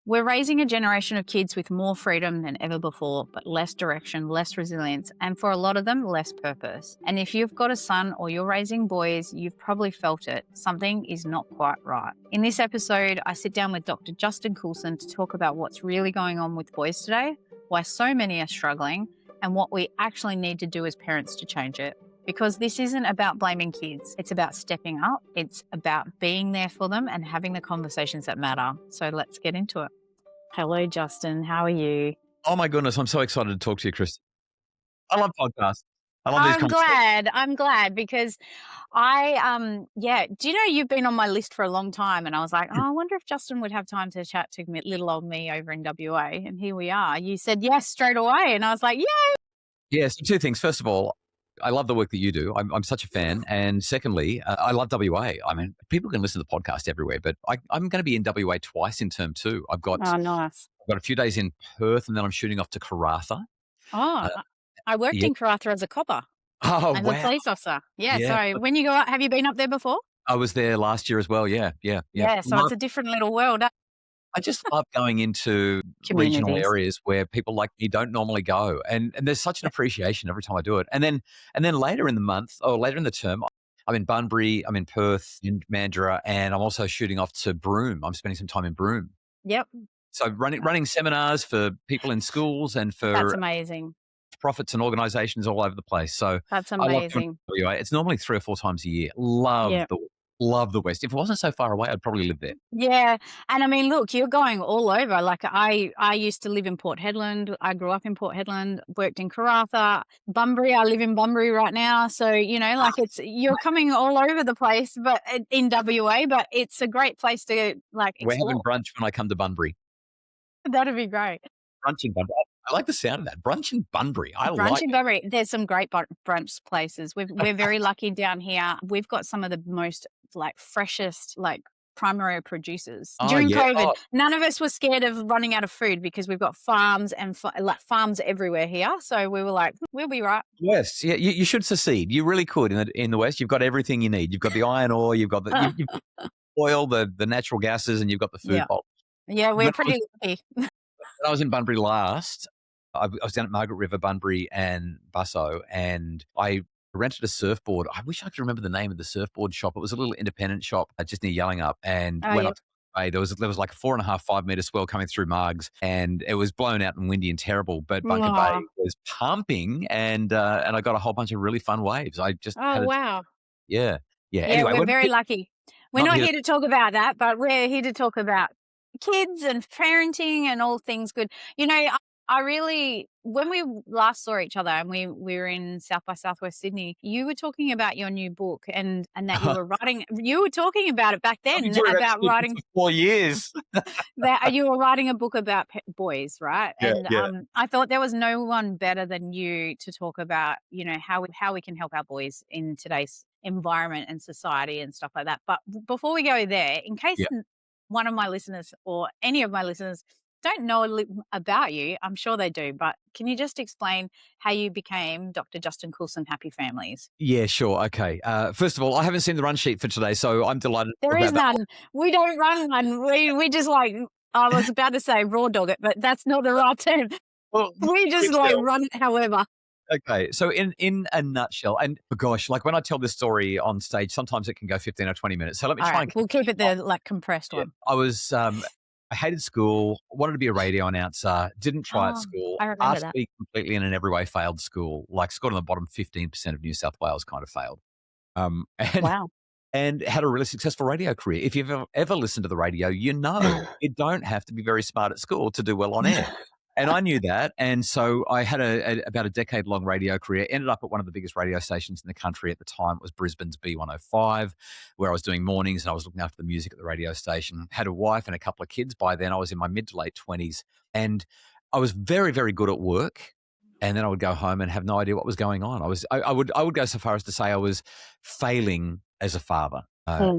We're raising a generation of kids with more freedom than ever before, but less direction, less resilience, and for a lot of them, less purpose. And if you've got a son or you're raising boys, you've probably felt it. Something is not quite right. In this episode, I sit down with Dr. Justin Coulson to talk about what's really going on with boys today, why so many are struggling, and what we actually need to do as parents to change it. Because this isn't about blaming kids. It's about stepping up. It's about being there for them and having the conversations that matter. So let's get into it. Hello, Justin. How are you? Oh my goodness, I'm so excited to talk to you, Kristi. I love podcasts. I love these conversations. I'm glad because do you know you've been on my list for a long time, and I was like, oh, I wonder if Justin would have time to chat to little old me over in WA, and here we are. You said yes straight away, and I was like, yeah. Yes, two things. First of all, I love the work that you do. I'm such a fan. And secondly, I love WA. I mean, people can listen to the podcast everywhere, but I'm going to be in WA twice in term 2. I've got Nice. I've got a few days in Perth, and then I'm shooting off to Karratha. I worked in Karratha as a copper. Oh, as wow. a police officer. Yeah. So when you go out, have you been up there before? I was there last year as well. Yeah. So it's a different little world. I just love going into regional areas where people like me don't normally go. And there's such an appreciation every time I do it. And then later in the month or later in the term, I'm in Bunbury, I'm in Perth, in Mandurah, and I'm also shooting off to Broome. I'm spending some time in Broome. Yep. So running seminars for people in schools and for That's amazing. Profits and organizations all over the place. So that's amazing. It's normally 3 or 4 times a year. Love the West. If it wasn't so far away, I'd probably live there. Yeah. And I mean, look, you're going all over. Like I used to live in Port Hedland. I grew up in Port Hedland, worked in Karratha, Bunbury. I live in Bunbury right now. So, you're coming all over the place, but in WA, but it's a great place to explore. We're having brunch when I come to Bunbury. That'd be great. Brunch in Bunbury. I like the sound of that. Brunch in Bunbury. Brunch in Bunbury. There's some great brunch places. We're very lucky down here. We've got some of the most freshest primary producers. During COVID, none of us were scared of running out of food because we've got farms and farms everywhere here. So we were like, we'll be right. Yes, yeah, you should secede. You really could in the West. You've got everything you need. You've got the iron ore. You've got the oil, the natural gases, and you've got the food bulk. Yeah, we're pretty lucky. When I was in Bunbury last, I was down at Margaret River, Bunbury and Busso, and I rented a surfboard. I wish I could remember the name of the surfboard shop. It was a little independent shop just near Yallingup, and went up to the bay. There was like a 4.5, 5 meter swell coming through Margs, and it was blown out and windy and terrible, but Bunker Bay was pumping, and I got a whole bunch of really fun waves. I just wow. Yeah. Anyway, we're very lucky. We're not here to talk about that, but we're here to talk about kids and parenting and all things good. I really, when we last saw each other and we were in South by Southwest Sydney, you were talking about your new book and that you were writing. You were talking about it back then about writing for 4 years. that you were writing a book about boys, right? Yeah, and I thought there was no one better than you to talk about, how we can help our boys in today's environment and society and stuff like that. But before we go there, in case one of my listeners or any of my listeners don't know about you, I'm sure they do, but can you just explain how you became Dr. Justin Coulson Happy Families? Yeah, sure. Okay. First of all, I haven't seen the run sheet for today, so I'm delighted. There is none. We don't run one. We just I was about to say raw dog it, but that's not the right term. Well, we just run it however. Okay, so in a nutshell, and gosh, when I tell this story on stage, sometimes it can go 15 or 20 minutes. So let me try and we'll keep it the compressed one. I was I hated school, wanted to be a radio announcer, didn't try at school, utterly, completely and in every way failed school, scored on the bottom 15% of New South Wales kind of failed. And had a really successful radio career. If you've ever listened to the radio, you don't have to be very smart at school to do well on air. And I knew that. And so I had about a decade-long radio career, ended up at one of the biggest radio stations in the country at the time. It was Brisbane's B105, where I was doing mornings and I was looking after the music at the radio station. Had a wife and a couple of kids by then. I was in my mid to late 20s. And I was very, very good at work. And then I would go home and have no idea what was going on. I would go so far as to say I was failing as a father,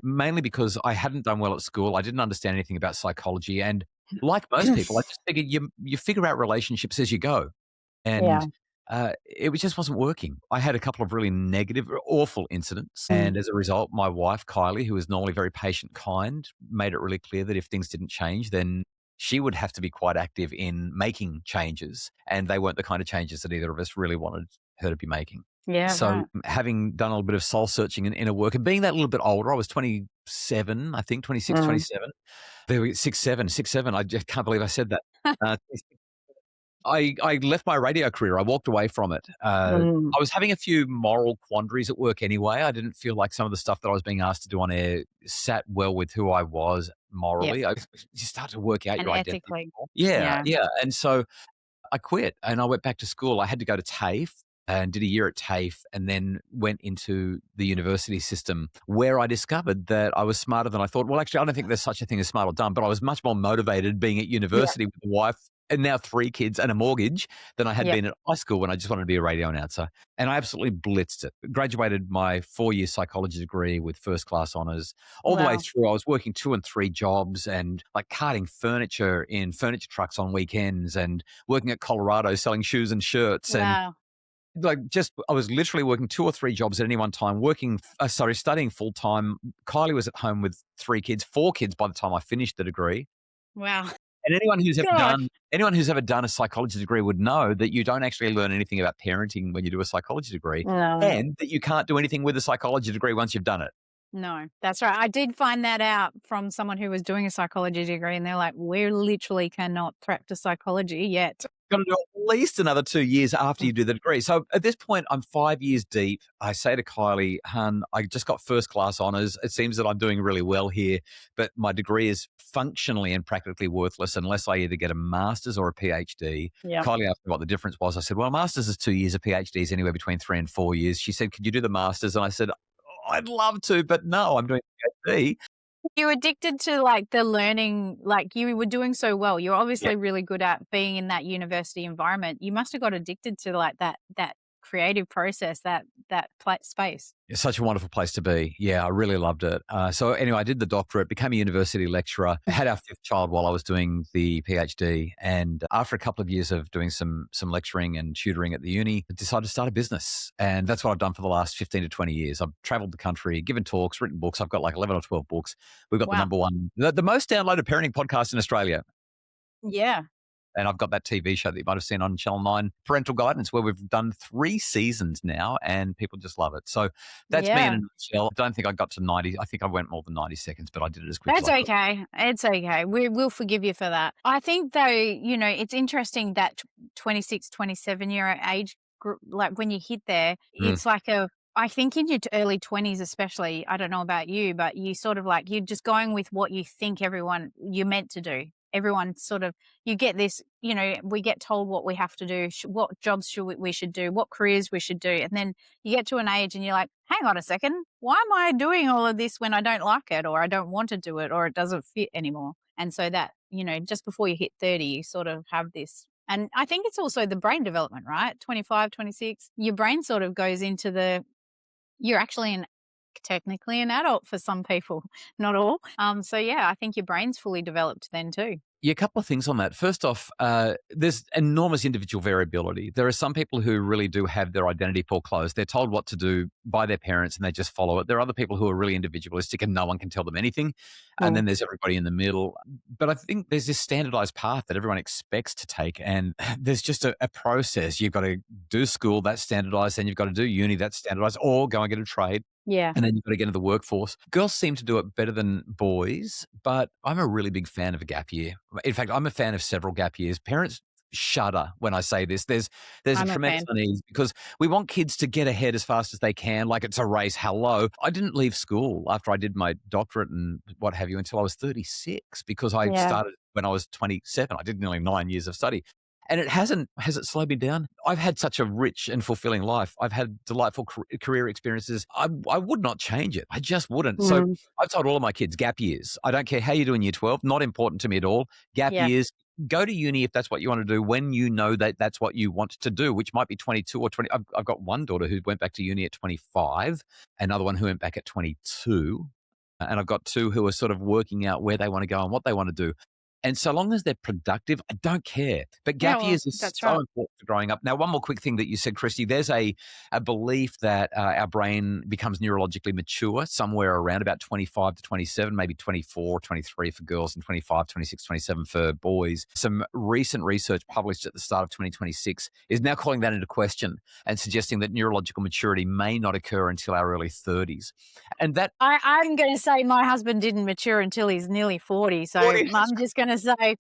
mainly because I hadn't done well at school. I didn't understand anything about psychology. And like most people, I just figured you figure out relationships as you go. And it just wasn't working. I had a couple of really negative, awful incidents. And as a result, my wife, Kylie, who is normally very patient, kind, made it really clear that if things didn't change, then she would have to be quite active in making changes. And they weren't the kind of changes that either of us really wanted her to be making. Yeah, So right. having done a little bit of soul searching in inner work and being that little bit older, I was 27, I think 26, Mm. 27. There we 6, 7. I just can't believe I said that. Uh, I left my radio career. I walked away from it. Mm. I was having a few moral quandaries at work anyway. I didn't feel like some of the stuff that I was being asked to do on air sat well with who I was Yep. morally. You start to work out And your identity. ethically. Yeah, Yeah. yeah. And so I quit and I went back to school. I had to go to TAFE and did a year at TAFE and then went into the university system where I discovered that I was smarter than I thought. Well, actually, I don't think there's such a thing as smart or dumb, but I was much more motivated being at Yeah. university with a wife and now 3 kids and a mortgage than I had Yep. been at high school when I just wanted to be a radio announcer. And I absolutely blitzed it. Graduated my 4-year psychology degree with first class honors. All the way Wow. through, I was working 2 and 3 jobs and like carting furniture in furniture trucks on weekends and working at Colorado selling shoes and shirts and Wow. like just I was literally working 2 or 3 jobs at any one time, studying full time. Kylie was at home with 3 kids, 4 kids by the time I finished the degree. Wow. And Gosh. anyone who's ever done a psychology degree would know that you don't actually learn anything about parenting when you do a psychology degree, No. and that you can't do anything with a psychology degree once you've done it. No, that's right. I did find that out from someone who was doing a psychology degree, and they're like, "We literally cannot practice psychology yet." Got to do at least another 2 years after Mm. you do the degree. So at this point, I'm 5 years deep. I say to Kylie, "Hun, I just got first class honors. It seems that I'm doing really well here, but my degree is functionally and practically worthless unless I either get a master's or a PhD." Yep. Kylie asked me what the difference was. I said, "Well, a master's is 2 years, a PhD is anywhere between 3 and 4 years." She said, "Could you do the master's?" And I said, "Oh, I'd love to, but no, I'm doing a PhD." You addicted to, like, the learning, like, you were doing so well. You're Yeah. obviously really good at being in that university environment. You must have got addicted to, like, that creative process, that pla space. It's such a wonderful place to be. Yeah, I really loved it. So anyway, I did the doctorate, became a university lecturer, had our 5th child while I was doing the PhD. And after a couple of years of doing some lecturing and tutoring at the uni, I decided to start a business. And that's what I've done for the last 15 to 20 years. I've traveled the country, given talks, written books. I've got like 11 or 12 books. We've got the Wow. number one, the most downloaded parenting podcast in Australia. Yeah. And I've got that TV show that you might have seen on Channel 9, Parental Guidance, where we've done 3 seasons now and people just love it. So that's me in a Yeah. nutshell. I don't think I got to 90. I think I went more than 90 seconds, but I did it as quick as That's I could. okay. It's okay. We'll forgive you for that. I think though, it's interesting that 26, 27-year age group, like when you hit there, Mm. it's like I think in your early 20s, especially, I don't know about you, but you sort of like, you're just going with what you think you're meant to do. Everyone sort of, you get this, we get told what we have to do, what jobs we should do, what careers we should do. And then you get to an age and you're like, hang on a second, why am I doing all of this when I don't like it or I don't want to do it or it doesn't fit anymore? And so that, just before you hit 30, you sort of have this. And I think it's also the brain development, right? 25, 26, your brain sort of goes into you're actually technically an adult for some people, not all. So yeah, I think your brain's fully developed then too. Yeah, a couple of things on that. First off, there's enormous individual variability. There are some people who really do have their identity foreclosed. They're told what to do by their parents and they just follow it. There are other people who are really individualistic and no one can tell them anything. And Mm. then there's everybody in the middle. But I think there's this standardized path that everyone expects to take. And there's just a process. You've got to do school, that's standardized. Then you've got to do uni, that's standardized, or go and get a trade. Yeah. And then you've got to get into the workforce. Girls seem to do it better than boys, but I'm a really big fan of a gap year. In fact, I'm a fan of several gap years. Parents shudder when I say this. There's a I'm a tremendous fan. unease because we want kids to get ahead as fast as they can, like it's a race. Hello. I didn't leave school after I did my doctorate and what have you until I was 36 because I Yeah. started when I was 27. I did nearly 9 years of study. And has it slowed me down? I've had such a rich and fulfilling life. I've had delightful career experiences. I would not change it. I just wouldn't. So Mm. I've told all of my kids gap years. I don't care how you do in year 12, not important to me at all. Gap Yeah. years, go to uni if that's what you want to do when you know that that's what you want to do, which might be 22 or 20. I've got one daughter who went back to uni at 25, another one who went back at 22. And I've got 2 who are sort of working out where they want to go and what they want to do. And so long as they're productive, I don't care. But Yeah, gap well, years is that's so right. important for growing up. Now, one more quick thing that you said, Kristi, there's a belief that our brain becomes neurologically mature somewhere around about 25 to 27, maybe 24, 23 for girls, and 25, 26, 27 for boys. Some recent research published at the start of 2026 is now calling that into question and suggesting that neurological maturity may not occur until our early 30s. And that I'm going to say my husband didn't mature until he's nearly 40. So 40, I'm just going to say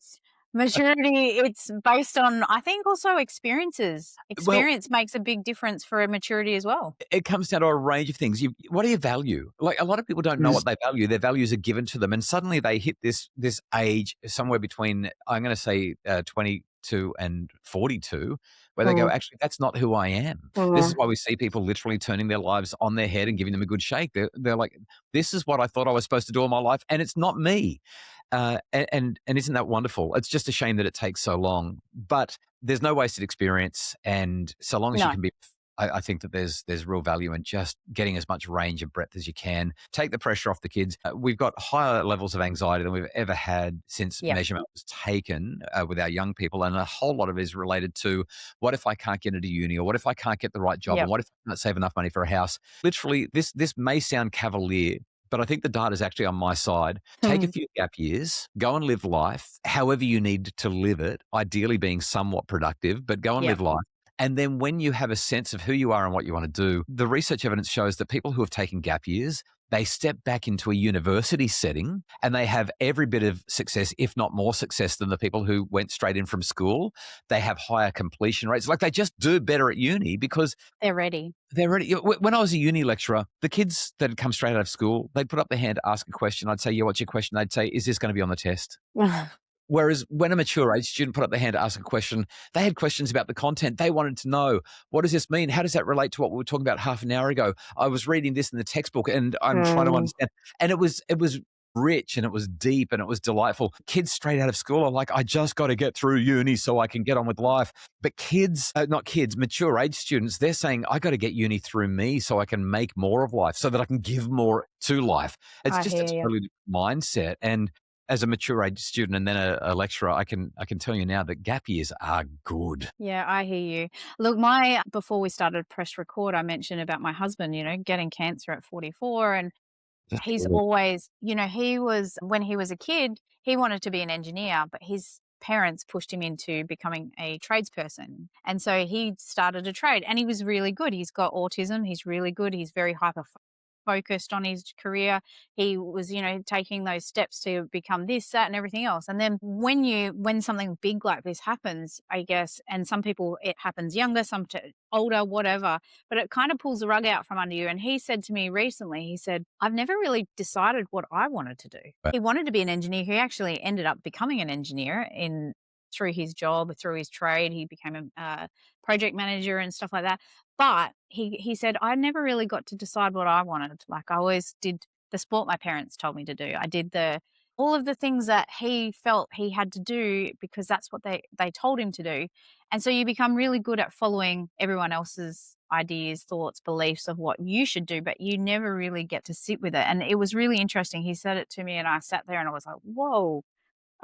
maturity, it's based on, I think, also experiences. well, Experience makes a big difference for maturity as well. it comes down to a range of things. What do you value? Like a lot of people don't know what they value. Their values are given to them, and suddenly they hit this age somewhere between I'm going to say 22 and 42, where they go, Mm, actually, that's not who I am. This is mm. why we see people literally turning their lives on their head and giving them a good shake. They're like, this is what I thought I was supposed to do all my life, and it's not me. And isn't that wonderful? It's just a shame that it takes so long, but there's no wasted experience, and so long as you No. can be I think that there's real value in just getting as much range and breadth as you can. Take the pressure off the kids. We've got higher levels of anxiety than we've ever had since Yep. measurement was taken with our young people, and a whole lot of it is related to what if I can't get into uni, or what if I can't get the right job, and Yep. what if I can't save enough money for a house. Literally, this may sound cavalier, but I think the data is actually on my side. Take a few gap years, go and live life however you need to live it, ideally being somewhat productive, but go and Yep. live life. And then when you have a sense of who you are and what you want to do, the research evidence shows that people who have taken gap years, they step back into a university setting and they have every bit of success, if not more success than the people who went straight in from school. They have higher completion rates. Like they just do better at uni because They're ready. they're ready. When I was a uni lecturer, the kids that had come straight out of school, they'd put up their hand to ask a question. I'd say, yeah, what's your question? They'd say, is this going to be on the test? Whereas when a mature age student put up their hand to ask a question, they had questions about the content. They wanted to know, what does this mean? How does that relate to what we were talking about half an hour ago? I was reading this in the textbook and I'm trying to Mm. understand. And it was rich and it was deep and it was delightful. Kids straight out of school are like, I just got to get through uni so I can get on with life. But kids, not kids, mature age students, they're saying, I got to get uni through me so I can make more of life, so that I can give more to life. It's I just a hear you. totally different mindset. And as a mature age student and then a lecturer, I can tell you now that gap years are good. Yeah, I hear you. Look, my before we started press record, I mentioned about my husband, getting cancer at 44, and That's he's brutal. always, he was when he was a kid, he wanted to be an engineer, but his parents pushed him into becoming a tradesperson. And so he started a trade and he was really good. He's got autism, he's really good, he's very hyper focused on his career. He was, taking those steps to become this, that, and everything else. And then when something big like this happens, I guess, and some people it happens younger, some older, whatever, but it kind of pulls the rug out from under you. And he said to me recently, he said, I've never really decided what I wanted to do. Right. He wanted to be an engineer. He actually ended up becoming an engineer through his job, through his trade. He became a project manager and stuff like that. But he said, I never really got to decide what I wanted. Like I always did the sport my parents told me to do. I did all of the things that he felt he had to do because that's what they told him to do. And so you become really good at following everyone else's ideas, thoughts, beliefs of what you should do, but you never really get to sit with it. And it was really interesting. He said it to me and I sat there and I was like, whoa,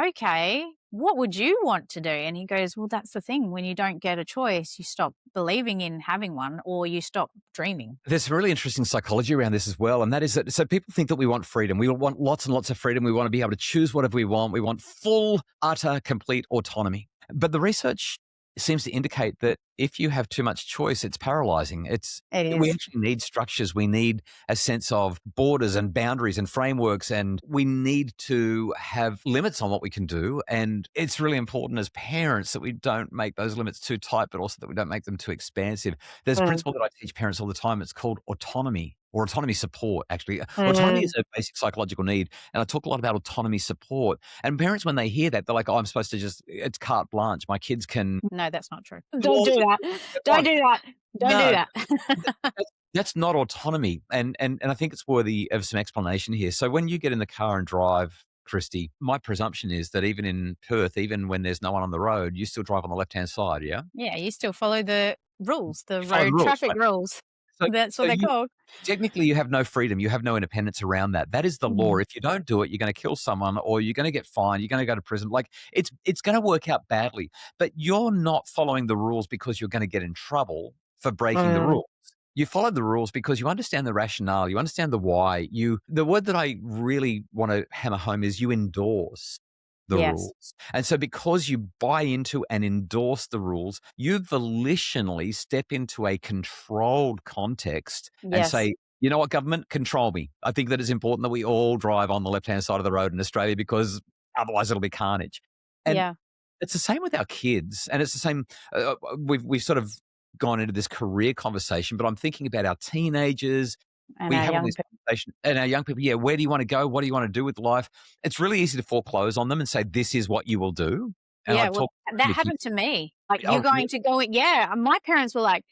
okay, what would you want to do? And he goes, well, that's the thing. When you don't get a choice, you stop believing in having one or you stop dreaming. There's some really interesting psychology around this as well. And that is that, so people think that we want freedom. We want lots and lots of freedom. We want to be able to choose whatever we want. We want full, utter, complete autonomy. But the research seems to indicate that if you have too much choice, it's paralyzing. It We is. actually need structures. We need a sense of borders and boundaries and frameworks, and we need to have limits on what we can do. And it's really important as parents that we don't make those limits too tight, but also that we don't make them too expansive. There's a Mm, principle that I teach parents all the time. It's called autonomy, or autonomy support, actually. Autonomy mm. is a basic psychological need. And I talk a lot about autonomy support. And parents, when they hear that, they're like, oh, I'm supposed to it's carte blanche. My kids can No, that's not true. do Don't all do the that. things they Don't want. do that. Don't do No, that. that's not autonomy. And I think it's worthy of some explanation here. So when you get in the car and drive, Kristi, my presumption is that even in Perth, even when there's no one on the road, you still drive on the left-hand side, yeah? Yeah, you still follow the rules, the You follow the road rules, traffic right? rules. So, That's what so they're you called. technically you have no freedom. You have no independence around that. That is the law. Mm. If you don't do it, you're going to kill someone, or you're going to get fined. You're going to go to prison. Like it's going to work out badly. But you're not following the rules because you're going to get in trouble for breaking the Mm. rules. You follow the rules because you understand the rationale. You understand the why. The word that I really want to hammer home is you endorse the Yes. rules. And so because you buy into and endorse the rules, you volitionally step into a controlled context and Yes. say, you know what, government, control me. I think that it's important that we all drive on the left-hand side of the road in Australia because otherwise it'll be carnage. And Yeah. it's the same with our kids, and it's the same. We've sort of gone into this career conversation, but I'm thinking about our teenagers. And We our have all young these people. conversations, and our young people. Yeah, where do you want to go? What do you want to do with life? It's really easy to foreclose on them and say, "This is what you will do." And I Yeah, well, talk that to happened kids. to me. Like, you're Oh, going to go yeah, my parents were like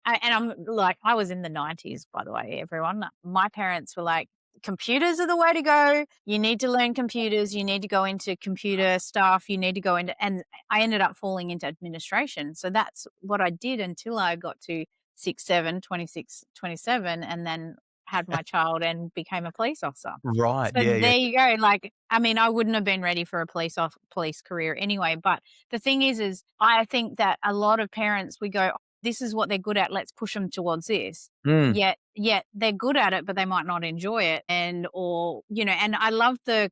and I'm like, I was in the 90s, by the way, everyone. My parents were like, "Computers are the way to go. You need to learn computers. You need to go into computer stuff. You need to go into" and I ended up falling into administration. So that's what I did until I got to 6, 7, 26, 27, and then had my child and became a police officer. right. So Yeah, yeah, there you go. Like, I mean, I wouldn't have been ready for a police career anyway. But the thing is I think that a lot of parents we go, this is what they're good at. Let's push them towards this. Mm. Yet they're good at it, but they might not enjoy it. And or and I love the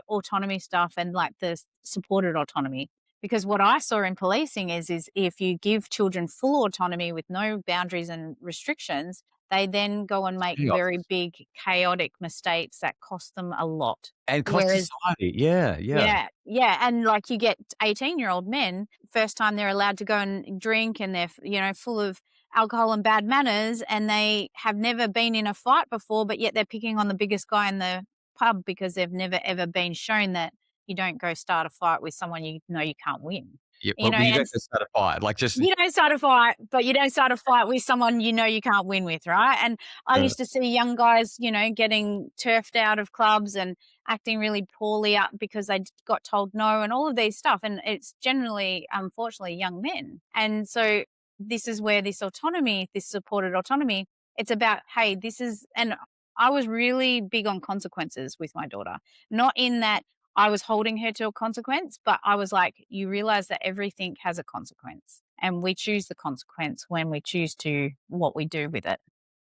autonomy stuff and like the supported autonomy because what I saw in policing is if you give children full autonomy with no boundaries and restrictions, they then go and make very Chaos. big chaotic mistakes that cost them a lot. And cost Whereas society. Yeah, yeah. yeah, yeah, and, like, you get 18-year-old men, first time they're allowed to go and drink and they're full of alcohol and bad manners, and they have never been in a fight before, but yet they're picking on the biggest guy in the pub because they've never ever been shown that you don't go start a fight with someone you know you can't win, Yeah, well, you and don't get satisfied. Like just you don't start a fight, but you don't start a fight with someone you know you can't win with, right? And I uh, used to see young guys, getting turfed out of clubs and acting really poorly up because they got told no and all of these stuff. And it's generally, unfortunately, young men. And so this is where this autonomy, this supported autonomy, it's about, hey, this is, and I was really big on consequences with my daughter, not in that I was holding her to a consequence, but I was like, you realize that everything has a consequence and we choose the consequence when we choose to what we do with it.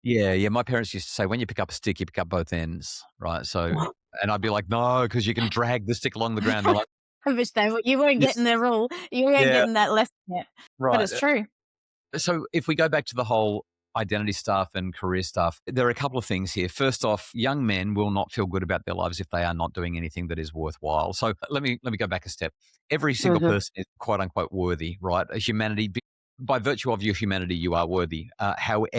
yeah, yeah. My parents used to say, "When you pick up a stick, you pick up both ends." Right? So and I'd be like, "No, because you can drag the stick along the ground." They're like, I wish you weren't getting "Yes." the rule. You weren't Yeah, getting that lesson yet. But right. it's true. So if we go back to the whole identity stuff and career stuff, there are a couple of things here. First off, young men will not feel good about their lives if they are not doing anything that is worthwhile. So let me go back a step. Every single Mhm. person is quote unquote worthy, right? A humanity by virtue of your humanity, you are worthy.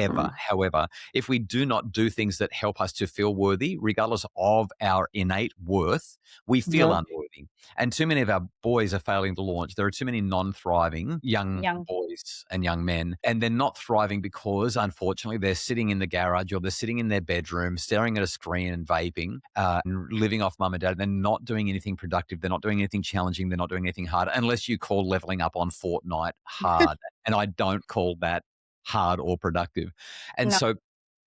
Mm. However, if we do not do things that help us to feel worthy, regardless of our innate worth, we feel Mhm. unworthy. And too many of our boys are failing to launch. There are too many non-thriving young Young. boys and young men, and they're not thriving because, unfortunately, they're sitting in the garage or they're sitting in their bedroom, staring at a screen and vaping, and living off mum and dad. They're not doing anything productive. They're not doing anything challenging. They're not doing anything hard, unless you call leveling up on Fortnite hard. And I don't call that hard or productive. And No.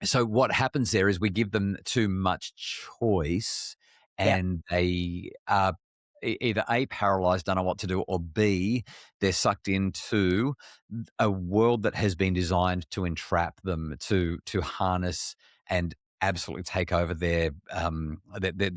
so what happens there is we give them too much choice, Yeah. and they are either A, paralyzed, don't know what to do, or B, they're sucked into a world that has been designed to entrap them, to harness and absolutely take over their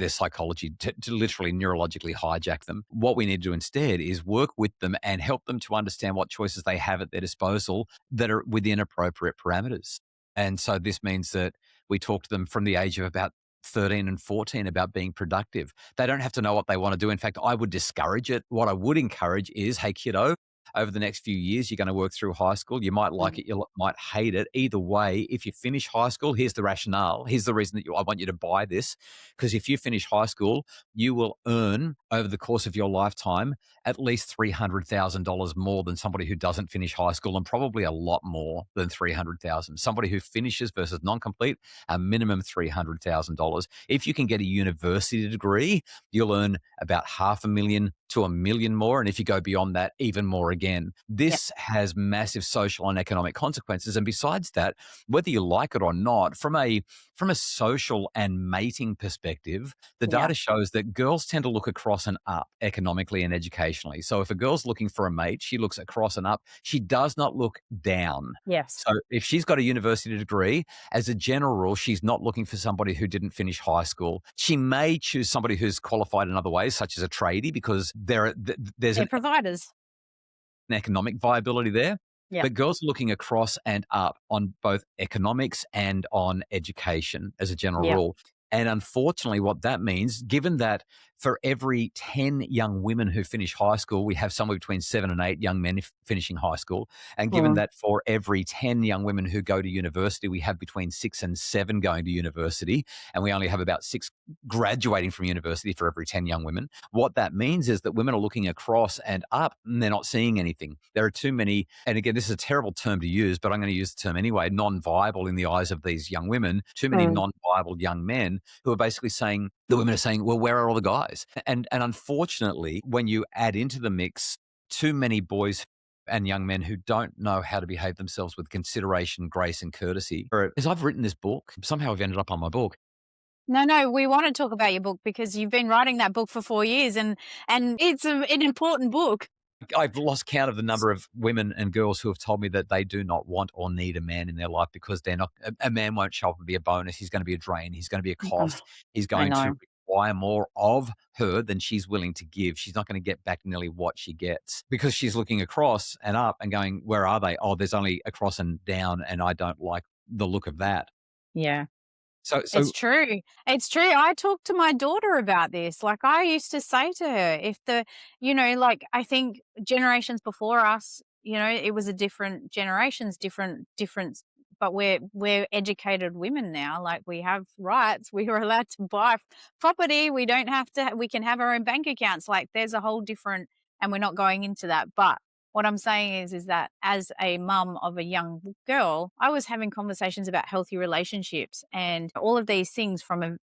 psychology, to literally neurologically hijack them. What we need to do instead is work with them and help them to understand what choices they have at their disposal that are within appropriate parameters. And so this means that we talk to them from the age of about 13 and 14 about being productive. They don't have to know what they want to do. In fact, I would discourage it. What I would encourage is, hey, kiddo, over the next few years, you're going to work through high school. You might like Mm. it, you might hate it. Either way, if you finish high school, here's the rationale. Here's the reason that I want you to buy this. Because if you finish high school, you will earn over the course of your lifetime at least $300,000 more than somebody who doesn't finish high school, and probably a lot more than 300,000. Somebody who finishes versus non-complete, a minimum $300,000. If you can get a university degree, you'll earn about 500,000 to $1 million more. And if you go beyond that, even more again. again. Yep. This has massive social and economic consequences. And besides that, whether you like it or not, from a social and mating perspective, the Yeah. data shows that girls tend to look across and up economically and educationally. So if a girl's looking for a mate, she looks across and up. She does not look down. Yes. So if she's got a university degree, as a general rule, she's not looking for somebody who didn't finish high school. She may choose somebody who's qualified in other ways, such as a tradie, because there's They're providers. an economic viability there. Yep. But girls are looking across and up on both economics and on education as a general Yep. rule. And unfortunately, what that means, given that for every 10 young women who finish high school, we have somewhere between 7 and 8 young men finishing high school. And given Mm. that for every 10 young women who go to university, we have between 6 and 7 going to university, and we only have about 6 graduating from university for every 10 young women. What that means is that women are looking across and up and they're not seeing anything. There are too many, and again, this is a terrible term to use, but I'm going to use the term anyway, non-viable in the eyes of these young women, too many Mm. non-viable young men who are basically saying, the women are saying, well, where are all the guys? And unfortunately, when you add into the mix too many boys and young men who don't know how to behave themselves with consideration, grace, and courtesy. As I've written this book, somehow I've ended up on my book. No, we want to talk about your book because you've been writing that book for 4 years, and it's an important book. I've lost count of the number of women and girls who have told me that they do not want or need a man in their life because they're not. A man won't show up and be a bonus. He's going to be a drain. He's going to be a Mm. cost. He's I going to know. require more of her than she's willing to give. She's not going to get back nearly what she gets because she's looking across and up and going, where are they? Oh, there's only across and down, and I don't like the look of that. Yeah. So It's true. It's true. I talked to my daughter about this. Like, I used to say to her, if like, I think generations before us, it was a different generations, different, but we're educated women now. Like, we have rights. We are allowed to buy property. We don't have to, we can have our own bank accounts. Like, there's a whole different, and we're not going into that. But what I'm saying is that as a mum of a young girl, I was having conversations about healthy relationships and all of these things from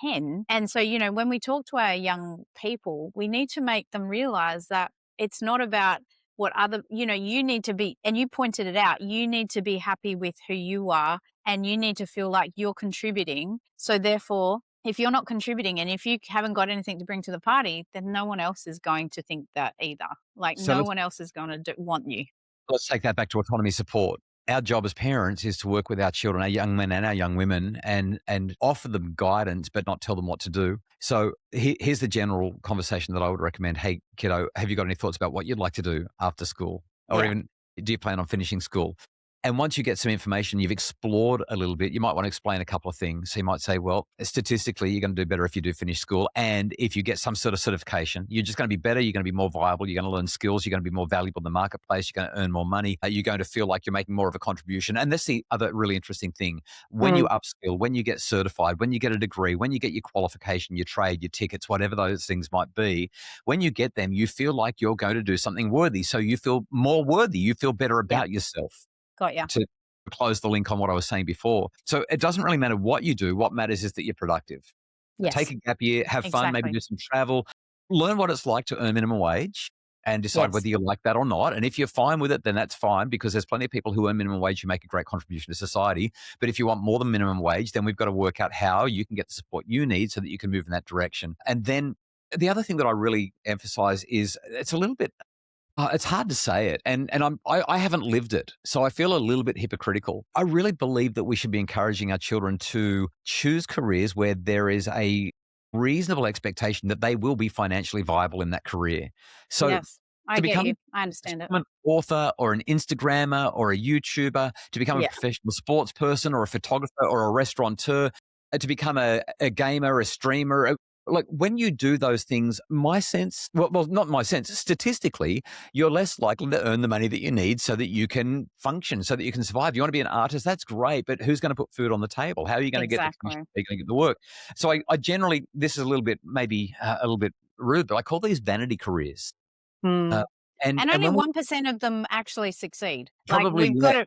10. And so, when we talk to our young people, we need to make them realize that it's not about what you need to be, and you pointed it out, you need to be happy with who you are and you need to feel like you're contributing. So therefore, if you're not contributing and if you haven't got anything to bring to the party, then no one else is going to think that either. Like, so no let's one else is going to want you. let's take that back to autonomy support. Our job as parents is to work with our children, our young men and our young women, and offer them guidance, but not tell them what to do. So here's the general conversation that I would recommend. Hey, kiddo, have you got any thoughts about what you'd like to do after school, or Yeah. even do you plan on finishing school? And once you get some information, you've explored a little bit, you might want to explain a couple of things. So you might say, well, statistically, you're going to do better if you do finish school. And if you get some sort of certification, you're just going to be better. You're going to be more viable. You're going to learn skills. You're going to be more valuable in the marketplace. You're going to earn more money. You're going to feel like you're making more of a contribution. And that's the other really interesting thing. When you Mm. upskill, when you get certified, when you get a degree, when you get your qualification, your trade, your tickets, whatever those things might be, when you get them, you feel like you're going to do something worthy. So you feel more worthy. You feel better Yeah. about yourself, Got ya. to close the link on what I was saying before. So it doesn't really matter what you do. What matters is that you're productive. Take Yes. a gap year, have fun, maybe Exactly. do some travel, learn what it's like to earn minimum wage and decide Yes. whether you like that or not. And if you're fine with it, then that's fine because there's plenty of people who earn minimum wage who make a great contribution to society. But if you want more than minimum wage, then we've got to work out how you can get the support you need so that you can move in that direction. And then the other thing that I really emphasize is it's a little bit it's hard to say it, and I haven't lived it, so I feel a little bit hypocritical. I really believe that we should be encouraging our children to choose careers where there is a reasonable expectation that they will be financially viable in that career. So Yes. I to get become you. I to understand it. become an author or an Instagrammer or a YouTuber, to become a Yeah. professional sports person or a photographer or a restaurateur, to become a gamer, a streamer. Like when you do those things, my sense, well, not my sense, statistically, you're less likely to earn the money that you need so that you can function, so that you can survive. You want to be an artist, that's great, but who's going to put food on the table? How are you going to get the commission? Exactly. How are you going to get the work? So I generally, this is a little bit, maybe a little bit rude, but I call these vanity careers. Uh, Mm. and And and only when we 1% of them actually succeed. Like, probably less.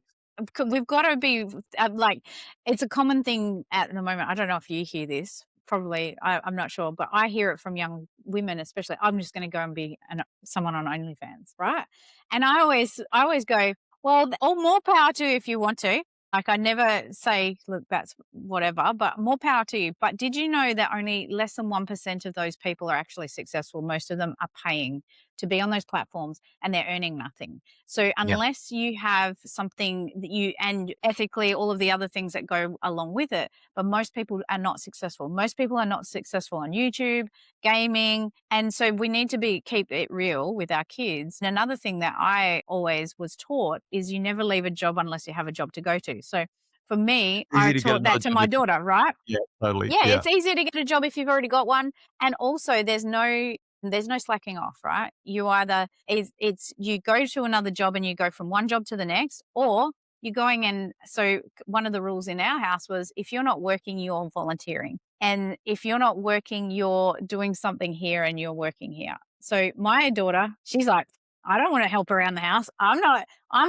we've got to be like, it's a common thing at the moment. I don't know if you hear this, probably, I'm not sure, but I hear it from young women, especially. I'm just going to go and be someone on OnlyFans, right? And I always go, well, all more power to you if you want to. Like I never say, look, that's whatever, but more power to you. But did you know that only less than 1% of those people are actually successful? Most of them are paying to be on those platforms and they're earning nothing. So Yeah. unless you have something that you, and ethically all of the other things that go along with it, but most people are not successful. Most people are not successful on YouTube, gaming. And so we need to keep it real with our kids. And another thing that I always was taught is you never leave a job unless you have a job to go to. So for me, I Easy to get taught another that to job my if you daughter, right? yeah, totally. Yeah, Yeah. it's easier to get a job if you've already got one, and also there's no slacking off, right? You either it's you go to another job and you go from one job to the next, or you're going and so one of the rules in our house was if you're not working, you're volunteering. And if you're not working, you're doing something here and you're working here. So my daughter, she's like, I don't want to help around the house. I'm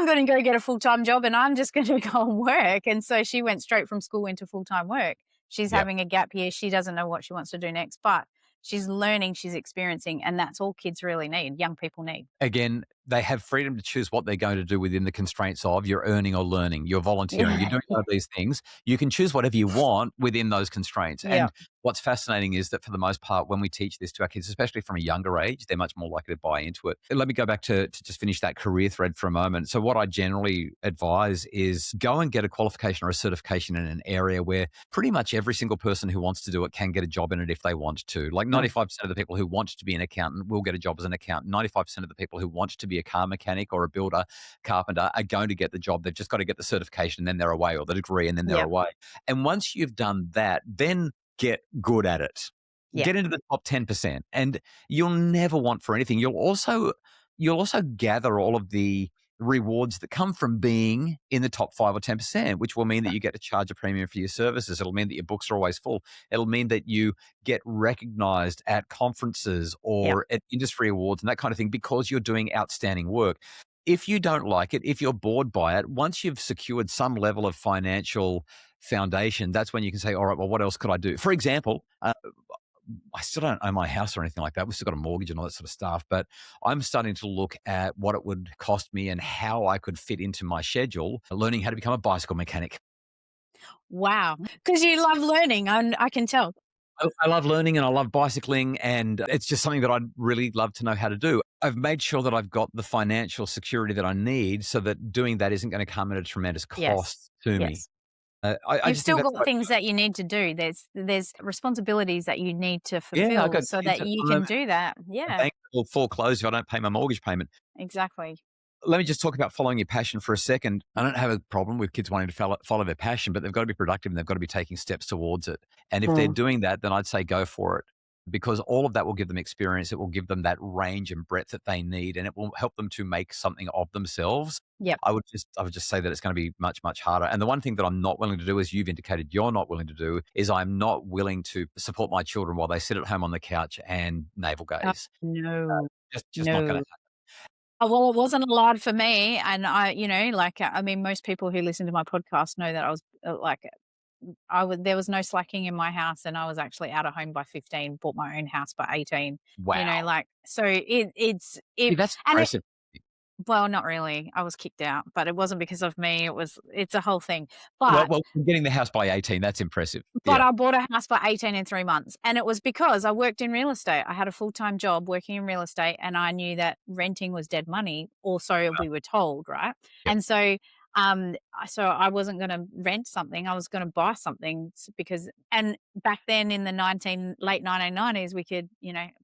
going to go get a full-time job and I'm just going to go and work. And so she went straight from school into full-time work. She's Yeah. having a gap year. She doesn't know what she wants to do next, but she's learning, she's experiencing, and that's all kids really need, young people need. Again, they have freedom to choose what they're going to do within the constraints of you're earning or learning, you're volunteering, you're Yeah. doing one of these things. You can choose whatever you want within those constraints. Yeah. And what's fascinating is that for the most part, when we teach this to our kids, especially from a younger age, they're much more likely to buy into it. Let me go back to just finish that career thread for a moment. So what I generally advise is go and get a qualification or a certification in an area where pretty much every single person who wants to do it can get a job in it if they want to. Like 95% of the people who want to be an accountant will get a job as an accountant. 95% of the people who want to be a car mechanic or a builder, carpenter are going to get the job. They've just got to get the certification and then they're away, or the degree and then they're Yeah. away. And once you've done that, then get good at it. Yeah. Get into the top 10%, and you'll never want for anything. You'll also gather all of the rewards that come from being in the top 5 or 10%, which will mean that you get to charge a premium for your services. It'll mean that your books are always full. It'll mean that you get recognized at conferences Yeah. or at industry awards and that kind of thing because you're doing outstanding work. If you don't like it, if you're bored by it, once you've secured some level of financial foundation, that's when you can say, all right, well, what else could I do? For example, I still don't own my house or anything like that. We've still got a mortgage and all that sort of stuff. But I'm starting to look at what it would cost me and how I could fit into my schedule, learning how to become a bicycle mechanic. Wow. Because you love learning, and I can tell. I love learning and I love bicycling, and it's just something that I'd really love to know how to do. I've made sure that I've got the financial security that I need so that doing that isn't going to come at a tremendous Yes. cost to me. Yes. I You've just think still that's got quite, things that you need to do. There's responsibilities that you need to yeah, I fulfill got so kids that that you can do that. the Yeah, bank will foreclose if I don't pay my mortgage payment. exactly. Let me just talk about following your passion for a second. I don't have a problem with kids wanting to follow their passion, but they've got to be productive and they've got to be taking steps towards it. And if they're Mm. doing that, then I'd say go for it because all of that will give them experience. It will give them that range and breadth that they need, and it will help them to make something of themselves. Yep. I would just say that it's going to be much, much harder. And the one thing that I'm not willing to do, as you've indicated you're not willing to do, is I'm not willing to support my children while they sit at home on the couch and navel Oh, gaze. no, Just not going no. to Well, it wasn't allowed for me, and like, I mean, most people who listen to my podcast know that I was, like, there was no slacking in my house, and I was actually out of home by 15, bought my own house by 18, Wow. like, so it's See, it that's and it impressive. well, not really. I was kicked out, but it wasn't because of me, it's a whole thing. Well But well, getting the house by 18, that's impressive. But Yeah. I bought a house by 18 in 3 months, and it was because I worked in real estate. I had a full-time job working in real estate, and I knew that renting was dead money, or so we were told, right? Yep. And so I wasn't gonna rent something, I was gonna buy something because and back then in the late 1990s, we could,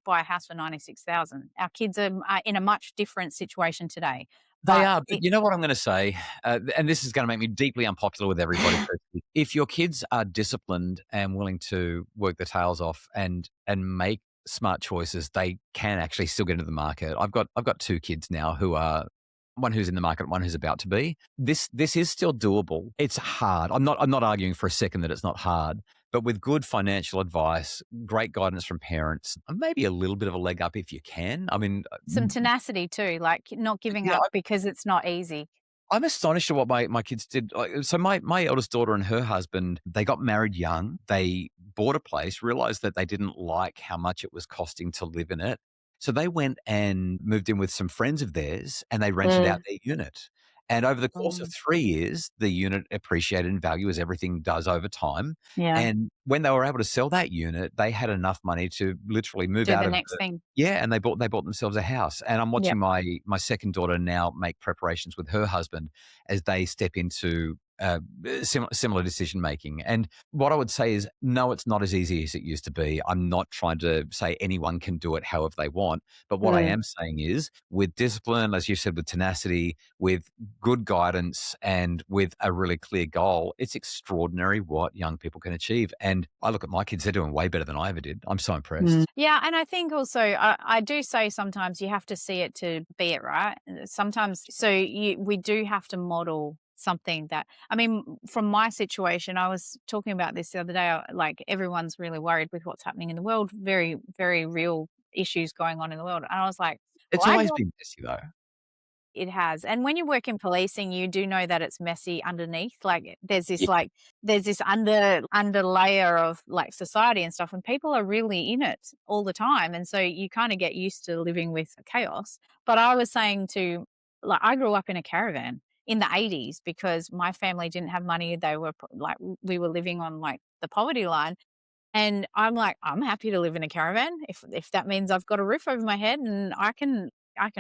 buy a house for 96,000. Our kids are in a much different situation today, They but are, but you know what I'm gonna say, and this is gonna make me deeply unpopular with everybody, Kristi. If your kids are disciplined and willing to work their tails off and make smart choices, they can actually still get into the market. I've got 2 kids now who are one who's in the market, one who's about to be. This is still doable. It's hard. I'm not arguing for a second that it's not hard, but with good financial advice, great guidance from parents, and maybe a little bit of a leg up if you can. I mean, some tenacity too, like not giving yeah, up because it's not easy. I'm astonished at what my kids did. Like, so my eldest daughter and her husband, they got married young. They bought a place, realized that they didn't like how much it was costing to live in it. So they went and moved in with some friends of theirs and they rented out Mm, their unit. And over the course of Mm. 3 years, the unit appreciated in value as everything does over time. Yeah. And when they were able to sell that unit, they had enough money to literally move Do out the of next the, thing. yeah, and they bought themselves a house. And I'm Yep. watching my second daughter now make preparations with her husband as they step into similar decision making. And what I would say is, no, it's not as easy as it used to be. I'm not trying to say anyone can do it however they want. But what I mm. am saying is, with discipline, as you said, with tenacity, with good guidance, and with a really clear goal, it's extraordinary what young people can achieve. And I look at my kids, they're doing way better than I ever did. I'm so Mm. impressed. Yeah, and I think also I do say sometimes you have to see it to be it, right? Sometimes, so we do have to model something that, I mean, from my situation, I was talking about this the other day. Like everyone's really worried with what's happening in the world, very very real issues going on in the world, and I was like, well, It's I always grew been messy, though. it has. And when you work in policing, you do know that it's messy underneath. Like Yeah. there's this under layer of like society and stuff, and people are really in it all the time. And so you kind of get used to living with chaos. But I was saying to, like, I grew up in a caravan in the 80s because my family didn't have money. They were like we were living on like the poverty line, and I'm like, I'm happy to live in a caravan if that means I've got a roof over my head and I can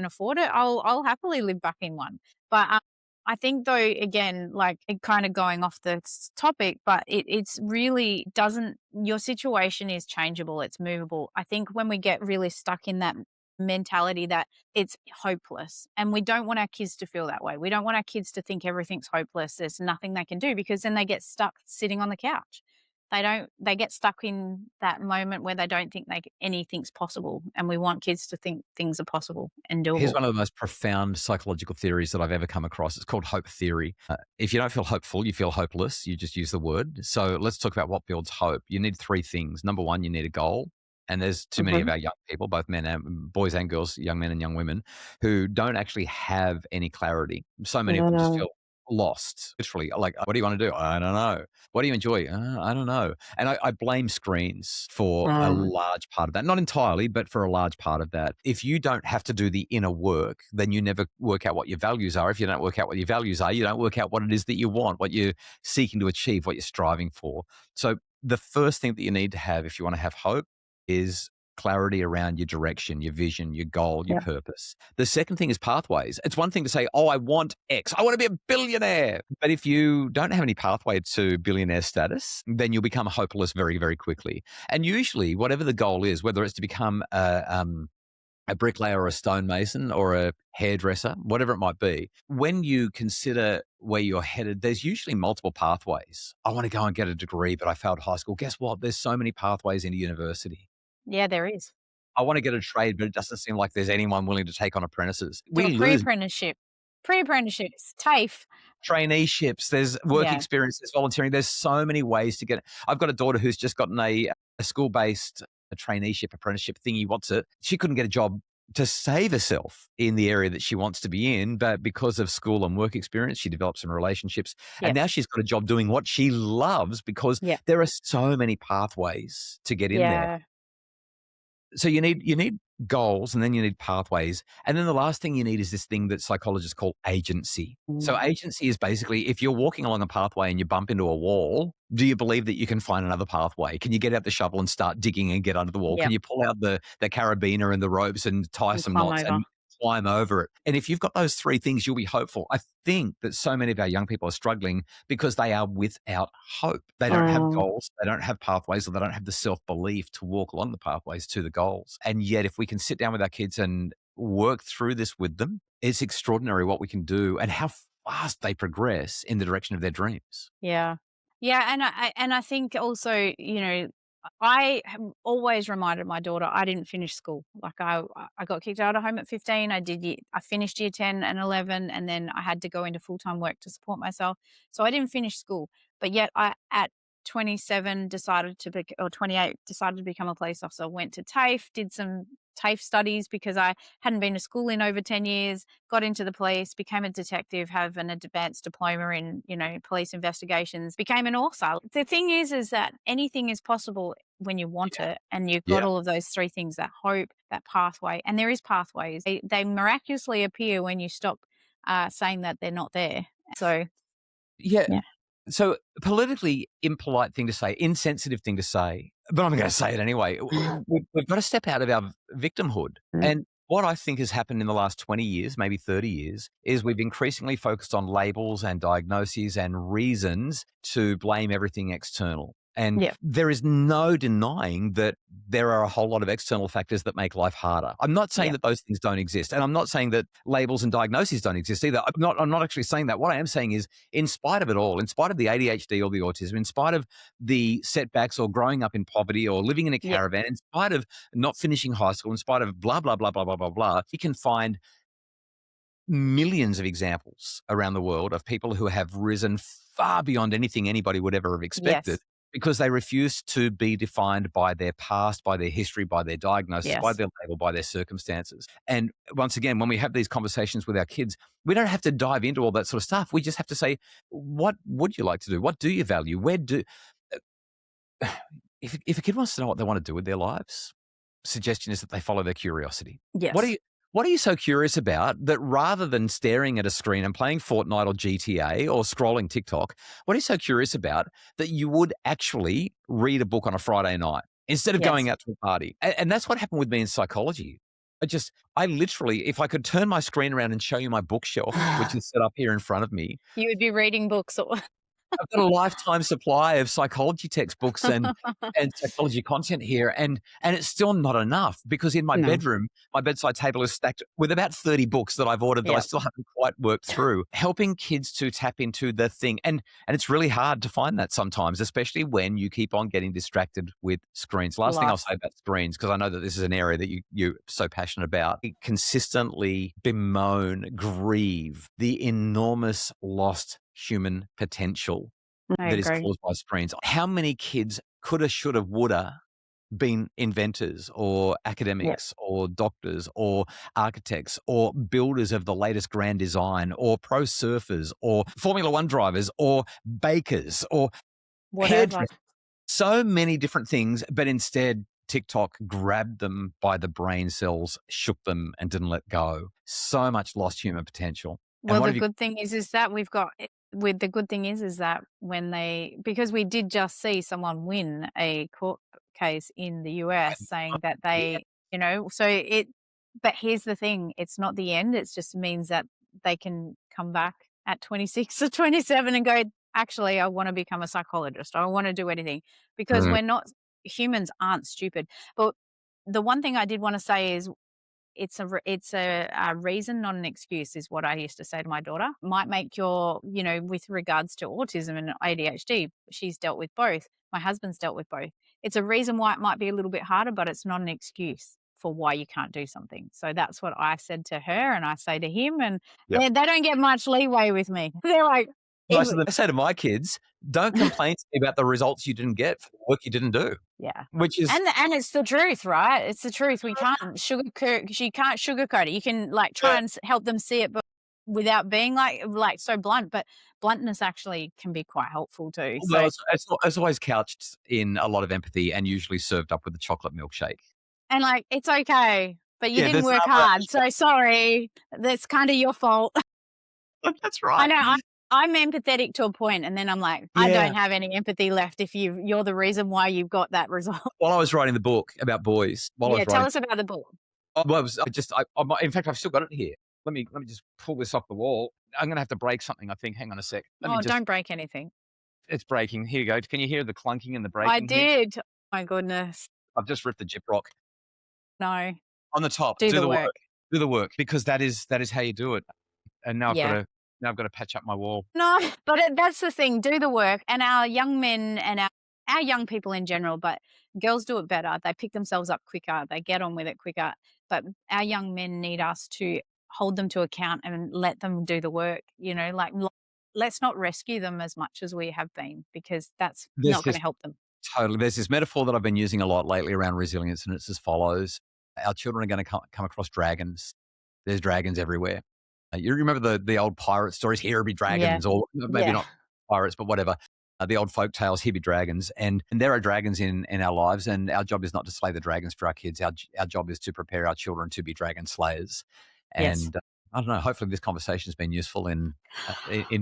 afford it. I'll happily live back in one. But I think though, again, like it kind of going off the topic, but it's really doesn't. Your situation is changeable. It's movable. I think when we get really stuck in that mentality that it's hopeless, and we don't want our kids to feel that way. We don't want our kids to think everything's hopeless. There's nothing they can do because then they get stuck sitting on the couch. They get stuck in that moment where they don't think anything's possible, and we want kids to think things are possible and Here's doable. one of the most profound psychological theories that I've ever come across. It's called hope theory. If you don't feel hopeful, you feel hopeless. You just use the word. So let's talk about what builds hope. You need three things. Number one, you need a goal. And there's too many of Mhm. our young people, both men and boys and girls, young men and young women, who don't actually have any clarity. So many of them just Mm. feel lost. Literally, like, what do you want to do? I don't know. What do you enjoy? I don't know. And I blame screens for a Mm. large part of that. Not entirely, but for a large part of that. If you don't have to do the inner work, then you never work out what your values are. If you don't work out what your values are, you don't work out what it is that you want, what you're seeking to achieve, what you're striving for. So the first thing that you need to have if you want to have hope is clarity around your direction, your vision, your goal, your Yep. purpose. The second thing is pathways. It's one thing to say, oh, I want X. I want to be a billionaire. But if you don't have any pathway to billionaire status, then you'll become hopeless very, very quickly. And usually, whatever the goal is, whether it's to become a bricklayer or a stonemason or a hairdresser, whatever it might be, when you consider where you're headed, there's usually multiple pathways. I want to go and get a degree, but I failed high school. Guess what? There's so many pathways into university. Yeah, there is. I want to get a trade, but it doesn't seem like there's anyone willing to take on apprentices. Do We a lose pre-apprenticeship. Pre-apprenticeships, TAFE. traineeships, there's work Yeah, experience, there's volunteering. There's so many ways to get. I've got a daughter who's just gotten a school based a traineeship apprenticeship thingy. Wants it. She couldn't get a job to save herself in the area that she wants to be in, but because of school and work experience, she developed some relationships, and yep, now she's got a job doing what she loves because yep, there are so many pathways to get in there. yeah, So you need goals, and then you need pathways, and then the last thing you need is this thing that psychologists call agency. So Mm. agency is basically if you're walking along a pathway and you bump into a wall, do you believe that you can find another pathway? Can you get out the shovel and start digging and get under the wall? Can yep, you pull out the carabiner and the ropes and tie and some climb knots over. and climb over it? And if you've got those three things, you'll be hopeful. I think that so many of our young people are struggling because they are without hope. They don't have Mm. goals, they don't have pathways, or they don't have the self-belief to walk along the pathways to the goals. And yet if we can sit down with our kids and work through this with them, it's extraordinary what we can do and how fast they progress in the direction of their dreams. Yeah. Yeah, and I think also, I have always reminded my daughter I didn't finish school. Like I got kicked out of home at 15. I finished year 10 and 11, and then I had to go into full-time work to support myself. So I didn't finish school. But yet I at 27 decided to be, or 28 decided to become a police officer. Went to TAFE, did some TAFE studies because I hadn't been to school in over 10 years, got into the police, became a detective, have an advanced diploma in, police investigations, became an author. The thing is that anything is possible when you want Yeah. it, and you've got Yeah. all of those three things: that hope, that pathway, and there is pathways. They miraculously appear when you stop saying that they're not there. So, Yeah. yeah. So politically impolite thing to say, insensitive thing to say, but I'm going to say it anyway. We've got to step out of our victimhood. And what I think has happened in the last 20 years, maybe 30 years, is we've increasingly focused on labels and diagnoses and reasons to blame everything external. And Yeah. there is no denying that there are a whole lot of external factors that make life harder. I'm not saying Yeah. that those things don't exist. And I'm not saying that labels and diagnoses don't exist either. I'm not actually saying that. What I am saying is, in spite of it all, in spite of the ADHD or the autism, in spite of the setbacks or growing up in poverty or living in a Yeah. caravan, in spite of not finishing high school, in spite of blah, blah, blah, blah, blah, blah, blah, you can find millions of examples around the world of people who have risen far beyond anything anybody would ever have expected Yes. because they refuse to be defined by their past, by their history, by their diagnosis, by Yes. their label, by their circumstances. And once again, when we have these conversations with our kids, we don't have to dive into all that sort of stuff. We just have to say, what would you like to do? What do you value? Where do if a kid wants to know what they want to do with their lives, suggestion is that they follow their curiosity. What are Yes. you what are you so curious about that rather than staring at a screen and playing Fortnite or GTA or scrolling TikTok, what are you so curious about that you would actually read a book on a Friday night instead of going Yes. out to a party? And that's what happened with me in psychology. I literally, if I could turn my screen around and show you my bookshelf, which is set up here in front of me, You would be reading books or I've got a lifetime supply of psychology textbooks and psychology content here, and it's still not enough because in my No. bedroom, my bedside table is stacked with about 30 books that I've ordered that I Yeah. still haven't quite worked through. Helping kids to tap into the thing, and it's really hard to find that sometimes, especially when you keep on getting distracted with screens. Last thing I'll Life. say about screens, because I know that this is an area that you're so passionate about. I consistently bemoan, grieve the enormous lost human potential I that is agree. caused by screens. How many kids coulda, shoulda, woulda been inventors or Yeah. academics or doctors or architects or builders of the latest grand design or pro surfers or Formula One drivers or bakers or Whatever. hairdressers? So many different things, but instead TikTok grabbed them by the brain cells, shook them, and didn't let go. So much lost human potential. And Well, what the have you good thing is that we've got with the good thing is that when because we did just see someone win a court case in the US saying that Yeah. so but here's the thing, it's not the end, it just means that they can come back at 26 or 27 and go, actually, I want to become a psychologist. I want to do anything because Mm. we're not humans aren't stupid. But the one thing I did want to say is it's a reason, not an excuse, is what I used to say to my daughter. Might make with regards to autism and ADHD, she's dealt with both. My husband's dealt with both. It's a reason why it might be a little bit harder, but it's not an excuse for why you can't do something. So that's what I said to her, and I say to him, and Yep. they don't get much leeway with me. They're like, I if, say to my kids, don't complain to me about the results you didn't get for the work you didn't do, yeah. which is And it's the truth, right? It's the truth. We can't sugarcoat. You can't sugarcoat it. You can like try and help them see it, but without being like so blunt. But bluntness actually can be quite helpful too. well, So it's always couched in a lot of empathy and usually served up with a chocolate milkshake. and like it's okay, but you Yeah, didn't there's an work hard. So sorry. That's kind of your fault. that's I right. know. I'm empathetic to a point, and then I'm like, I Yeah. don't have any empathy left if you're the reason why you've got that result. While I was writing the book about boys, while I Yeah, was tell writing us about the book. well, in fact, I've still got it here. Let me just pull this off the wall. I'm gonna have to break something, I think. Hang on a sec. Oh, don't break anything. It's breaking. Here you go. Can you hear the clunking and the I breaking here? did. My goodness. I've just ripped the gyprock. No, On the top, do do the the work. work. Do the work because that is how you do it. And Yeah. now I've got to patch up my wall. No, but that's the thing. Do the work, and our young men and our young people in general, but girls do it better. They pick themselves up quicker. They get on with it quicker. But our young men need us to hold them to account and let them do the work. Like let's not rescue them as much as we have been, because that's There's not going this to help them. totally. There's this metaphor that I've been using a lot lately around resilience, and it's as follows: our children are going to come across dragons. There's dragons everywhere. You remember the old pirate stories? Here be Yeah. dragons, or maybe Yeah. not pirates, but whatever. The old folk tales, here be dragons, and there are dragons in our lives, and our job is not to slay the dragons for our kids. Our job is to prepare our children to be dragon slayers. Yes. And I don't know. Hopefully, this conversation has been useful in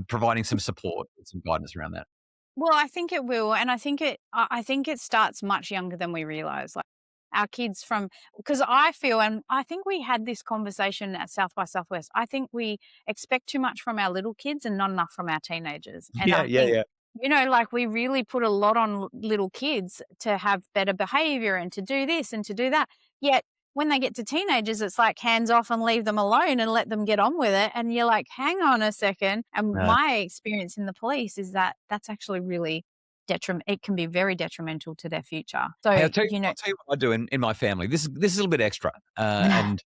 providing some support and some guidance around that. Well, I think it will, and I think it starts much younger than we realize. Like our kids from, because I feel, and I think we had this conversation at South by Southwest. I think we expect too much from our little kids and not enough from our teenagers. And Yeah, I yeah, think, yeah. like we really put a lot on little kids to have better behavior and to do this and to do that. Yet when they get to teenagers, it's like hands off and leave them alone and let them get on with it. And you're like, hang on a second. And Uh, my experience in the police is that that's actually really it can be very detrimental to their future. Hey, So, I'll tell you what I do in my family. This is a little bit extra, and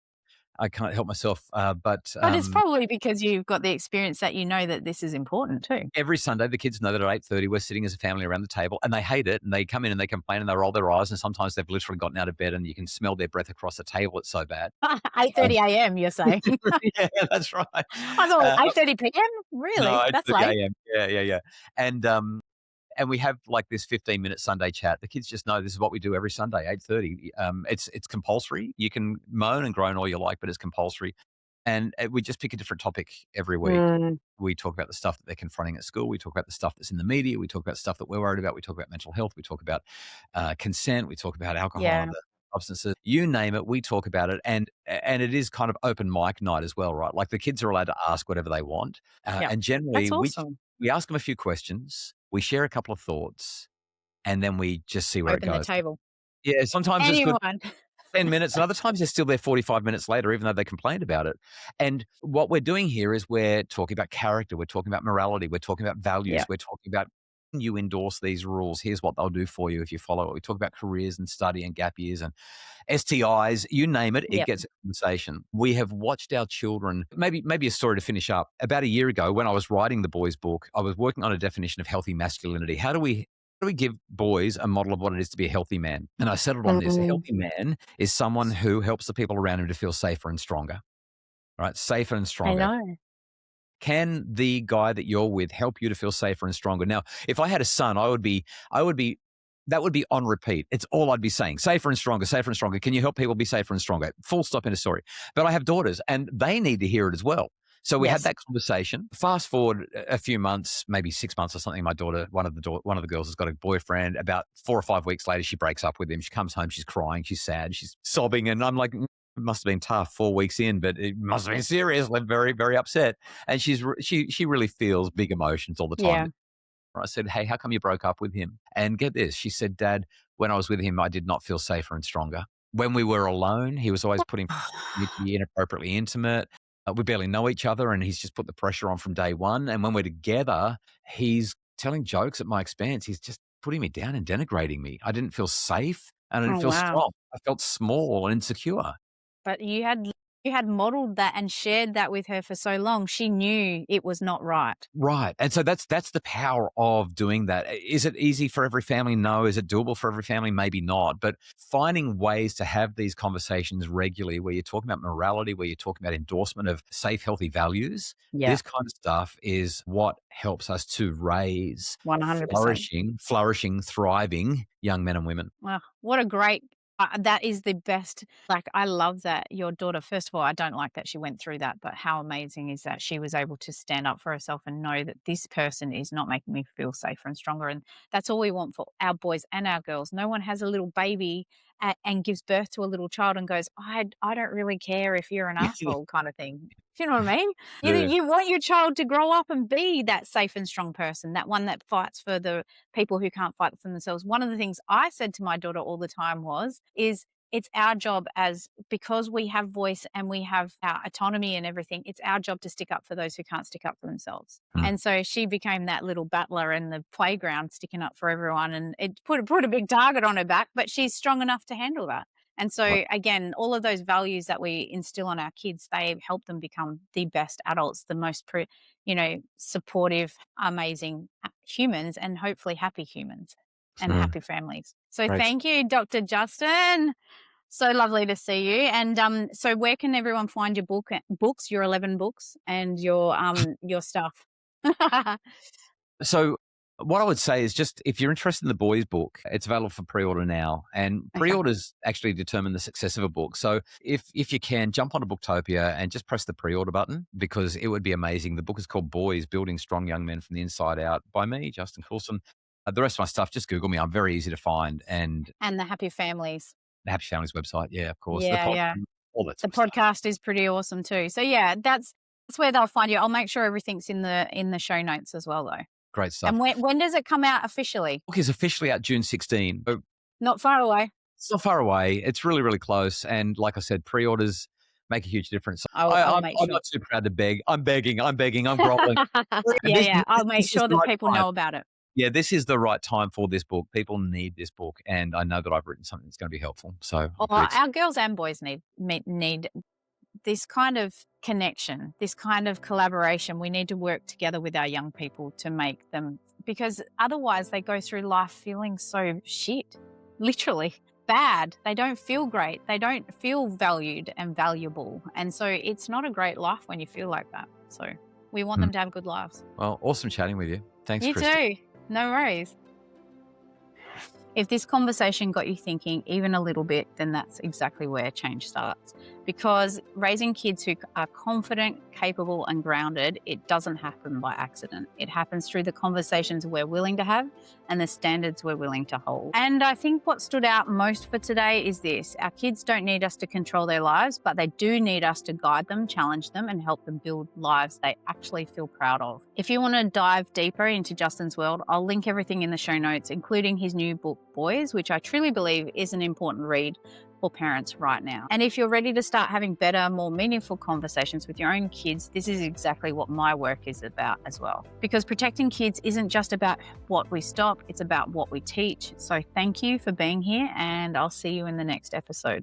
I can't help myself. But but it's probably because you've got the experience that you know that this is important too. every Sunday, the kids know that at 8:30 we're sitting as a family around the table, and they hate it, and they come in and they complain and they roll their eyes, and sometimes they've literally gotten out of bed and you can smell their breath across the table. It's so bad. Um, 8:30 AM, you're saying? yeah, that's right. I thought Uh, 8:30 PM? no, Really? That's 8:30 late. a.m. Yeah, yeah, yeah. And and we have like this 15-minute Sunday chat. The kids just know this is what we do every Sunday, 8:30. It's compulsory. You can moan and groan all you like, but it's compulsory. And we just pick a different topic every week. Mm, We talk about the stuff that they're confronting at school. We talk about the stuff that's in the media. We talk about stuff that we're worried about. We talk about mental health. We talk about consent. We talk about alcohol and yeah, other substances. You name it, we talk about it. And it is kind of open mic night as well, right? Like the kids are allowed to ask whatever they want. yeah. And generally, That's awesome. we ask them a few questions. We share a couple of thoughts, and then we just see where it Open the goes. table. Yeah, sometimes it's good Anyone. 10 minutes, and other times they're still there 45 minutes later, even though they complained about it. And what we're doing here is we're talking about character, we're talking about morality, we're talking about values, Yeah. we're talking about you endorse these rules. Here's what they'll do for you if you follow it. We talk about careers and study and gap years and STIs, you name it, it Yep. gets a conversation. We have watched our children, maybe a story to finish up. About a year ago, when I was writing the boys' book, I was working on a definition of healthy masculinity. How do we give boys a model of what it is to be a healthy man? And I settled on this. A Mm, healthy man is someone who helps the people around him to feel safer and stronger, right? Safer and I stronger. know. Can the guy that you're with help you to feel safer and stronger? Now, if I had a son, that would be on repeat. It's all I'd be saying. Safer and stronger, safer and stronger. Can you help people be safer and stronger? Full stop in a story. But I have daughters and they need to hear it as well. So we had Yes. that conversation. Fast forward a few months, maybe 6 months or something. My daughter, one of the girls, has got a boyfriend. About 4 or 5 weeks later, she breaks up with him. She comes home, she's crying, she's sad, she's sobbing, and I'm like, it must have been tough 4 weeks in, but it must have been serious. I'm very, very upset. And she really feels big emotions all the time. Yeah. I said, "Hey, how come you broke up with him?" And get this, she said, "Dad, when I was with him, I did not feel safer and stronger. When we were alone, he was always putting me to be inappropriately intimate. We barely know each other, and he's just put the pressure on from day one. And when we're together, he's telling jokes at my expense. He's just putting me down and denigrating me. I didn't feel safe, and I didn't Oh, feel wow. strong. I felt small and insecure." But you had modeled that and shared that with her for so long, she knew it was not right. Right. And so that's the power of doing that. Is it easy for every family? No. Is it doable for every family? Maybe not. But finding ways to have these conversations regularly where you're talking about morality, where you're talking about endorsement of safe, healthy values, Yeah, this kind of stuff is what helps us to raise 100%. flourishing, thriving young men and women. Well, what a great that is the best. Like, I love that your daughter, first of all, I don't like that she went through that, but how amazing is that she was able to stand up for herself and know that this person is not making me feel safer and stronger. And that's all we want for our boys and our girls. No one has a little baby and gives birth to a little child and goes, I don't really care if you're an asshole kind of thing. Do you know what I mean? Yeah. You want your child to grow up and be that safe and strong person, that one that fights for the people who can't fight for themselves. One of the things I said to my daughter all the time is it's our job, as because we have voice and we have our autonomy and everything, it's our job to stick up for those who can't stick up for themselves. Mm. And so she became that little battler in the playground, sticking up for everyone, and it put a big target on her back, but she's strong enough to handle that. And so, again, all of those values that we instill on our kids, they help them become the best adults, the most, supportive, amazing humans, and hopefully happy humans and happy families. So Great. thank you, Dr. Justin. So lovely to see you. And so where can everyone find your books, your 11 books, and your stuff? So what I would say is, just if you're interested in the boys' book, it's available for pre-order now, and Okay. pre-orders actually determine the success of a book. So if you can, jump onto Booktopia and just press the pre-order button, because it would be amazing. The book is called Boys: Building Strong Young Men from the Inside Out by me, Justin Coulson. The rest of my stuff, just Google me. I'm very easy to find. And And the Happy Families. the Happy Families website, yeah, of course. The Yeah, pod, yeah. all that The sort of stuff. podcast is pretty awesome too. So yeah, that's where they'll find you. I'll make sure everything's in the show notes as well though. Great stuff. And when does it come out officially? The book is officially out June 16. So Not far away. it's not far away. It's really, really close. And like I said, pre-orders make a huge difference. I'll I'm make I'm sure. not too proud to beg. I'm begging, I'm groveling. Yeah. I'll make This is sure the that right people time. know about it. Yeah, this is the right time for this book. People need this book, and I know that I've written something that's going to be helpful. So I'm Well, pretty excited. our girls and boys need this kind of connection, this kind of collaboration. We need to work together with our young people to make them, because otherwise they go through life feeling so shit, literally bad. They don't feel great. They don't feel valued and valuable. And so it's not a great life when you feel like that. So we want them to have good lives. Well, awesome chatting with you. Thanks, You Kristi. too. No worries. If this conversation got you thinking even a little bit, then that's exactly where change starts. Because raising kids who are confident, capable, and grounded, it doesn't happen by accident. It happens through the conversations we're willing to have and the standards we're willing to hold. And I think what stood out most for today is this: our kids don't need us to control their lives, but they do need us to guide them, challenge them, and help them build lives they actually feel proud of. If you want to dive deeper into Justin's world, I'll link everything in the show notes, including his new book, Boys, which I truly believe is an important read for parents right now. And if you're ready to start having better, more meaningful conversations with your own kids, this is exactly what my work is about as well. Because protecting kids isn't just about what we stop, it's about what we teach. So thank you for being here, and I'll see you in the next episode.